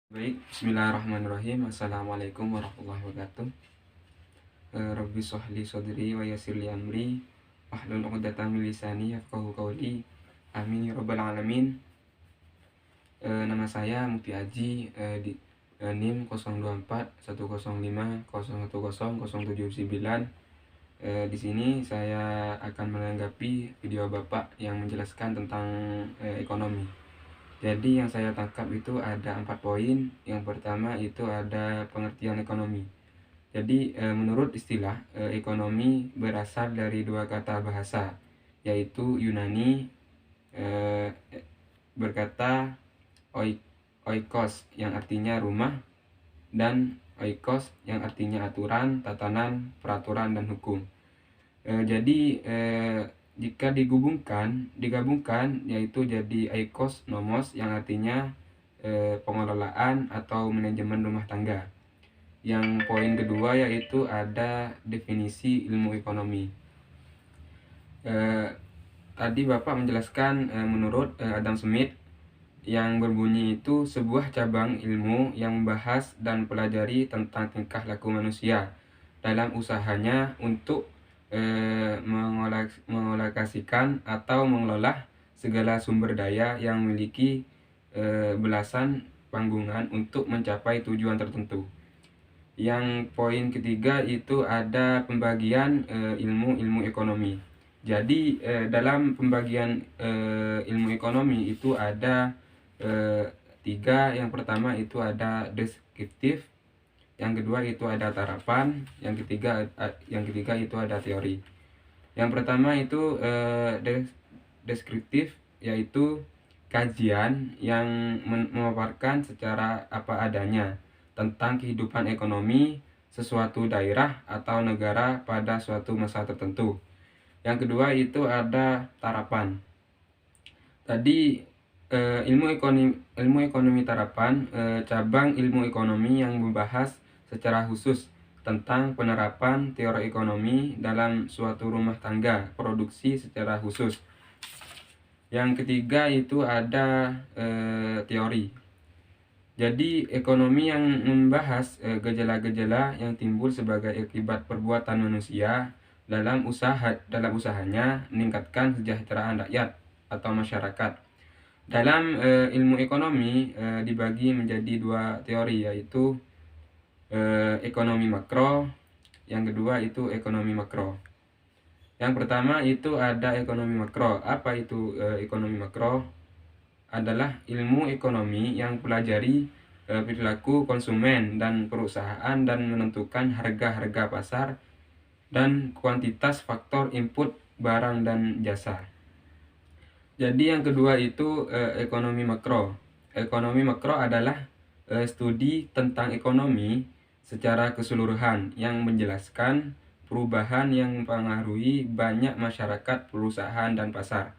Baik, bismillahirrahmanirrahim. Assalamualaikum warahmatullahi wabarakatuh. Rabbi sholli sodri wa yassir li amri wahlul 'uqdatam min lisani yafqahu qawli. Amin ya rabbal alamin. Nama saya Muti Aji, di NIM 024 105 010 079. Di sini saya akan menanggapi video Bapak yang menjelaskan tentang ekonomi. Jadi yang saya tangkap itu ada 4 poin. Yang pertama itu ada pengertian ekonomi. Jadi menurut istilah, ekonomi berasal dari dua kata bahasa, yaitu Yunani berkata oikos yang artinya rumah, dan oikos yang artinya aturan, tatanan, peraturan, dan hukum. Jadi jika digabungkan yaitu jadi oikos nomos yang artinya pengelolaan atau manajemen rumah tangga. Yang poin kedua yaitu ada definisi ilmu ekonomi. Tadi Bapak menjelaskan menurut Adam Smith yang berbunyi itu sebuah cabang ilmu yang membahas dan pelajari tentang tingkah laku manusia dalam usahanya untuk mengolokasikan atau mengelola segala sumber daya yang memiliki belasan panggungan untuk mencapai tujuan tertentu. Yang poin ketiga itu ada pembagian ilmu ekonomi. Jadi dalam pembagian ilmu ekonomi itu ada tiga. Yang pertama itu ada deskriptif, yang kedua itu ada tarapan, yang ketiga itu ada teori. Yang pertama itu deskriptif, yaitu kajian yang memaparkan secara apa adanya tentang kehidupan ekonomi sesuatu daerah atau negara pada suatu masa tertentu. Yang kedua itu ada tarapan. Tadi ilmu ekonomi tarapan cabang ilmu ekonomi yang membahas secara khusus tentang penerapan teori ekonomi dalam suatu rumah tangga produksi secara khusus. Yang ketiga itu ada teori. Jadi ekonomi yang membahas gejala-gejala yang timbul sebagai akibat perbuatan manusia dalam usahanya meningkatkan kesejahteraan rakyat atau masyarakat. Dalam ilmu ekonomi dibagi menjadi dua teori, yaitu ekonomi makro, yang kedua itu ekonomi makro. Yang pertama itu ada ekonomi makro. Apa itu ekonomi makro? Adalah ilmu ekonomi yang pelajari perilaku konsumen dan perusahaan dan menentukan harga-harga pasar dan kuantitas faktor input barang dan jasa. Jadi yang kedua itu ekonomi makro. Ekonomi makro adalah studi tentang ekonomi secara keseluruhan yang menjelaskan perubahan yang mempengaruhi banyak masyarakat, perusahaan, dan pasar.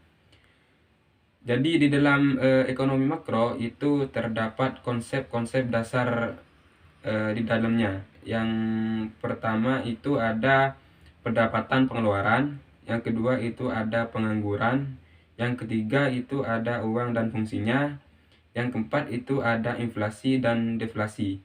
Jadi di dalam ekonomi makro itu terdapat konsep-konsep dasar di dalamnya. Yang pertama itu ada pendapatan pengeluaran, yang kedua itu ada pengangguran, yang ketiga itu ada uang dan fungsinya, yang keempat itu ada inflasi dan deflasi.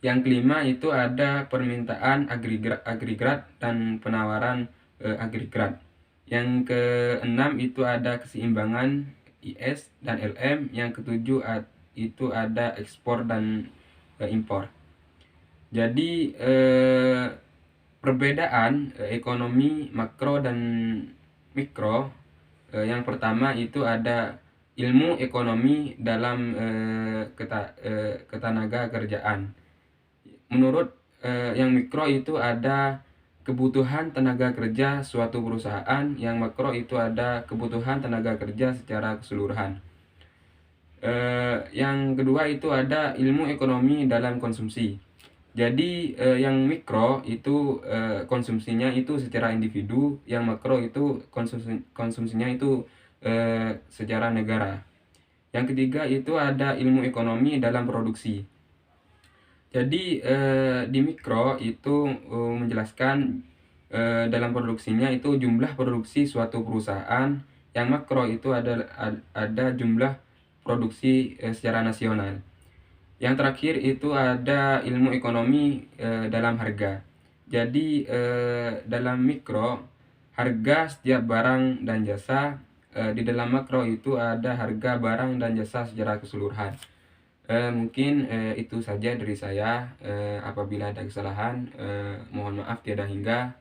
Yang kelima itu ada permintaan agregat dan penawaran agregat. Yang keenam itu ada keseimbangan IS dan LM. Yang ketujuh itu ada ekspor dan impor. Jadi perbedaan ekonomi makro dan mikro, yang pertama itu ada ilmu ekonomi dalam ketenaga kerjaan. Menurut yang mikro itu ada kebutuhan tenaga kerja suatu perusahaan, yang makro itu ada kebutuhan tenaga kerja secara keseluruhan. Yang kedua itu ada ilmu ekonomi dalam konsumsi. Jadi yang mikro itu konsumsinya itu secara individu, yang makro itu konsumsinya itu secara negara. Yang ketiga itu ada ilmu ekonomi dalam produksi. Jadi di mikro itu menjelaskan dalam produksinya itu jumlah produksi suatu perusahaan. Yang makro itu ada jumlah produksi secara nasional. Yang terakhir itu ada ilmu ekonomi dalam harga. Jadi dalam mikro, harga setiap barang dan jasa. Di dalam makro itu ada harga barang dan jasa secara keseluruhan. Mungkin itu saja dari saya. Apabila ada kesalahan, mohon maaf tiada hingga.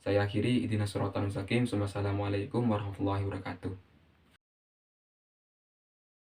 Saya akhiri. Ihdinas siratal mustaqim. Wassalamualaikum warahmatullahi wabarakatuh.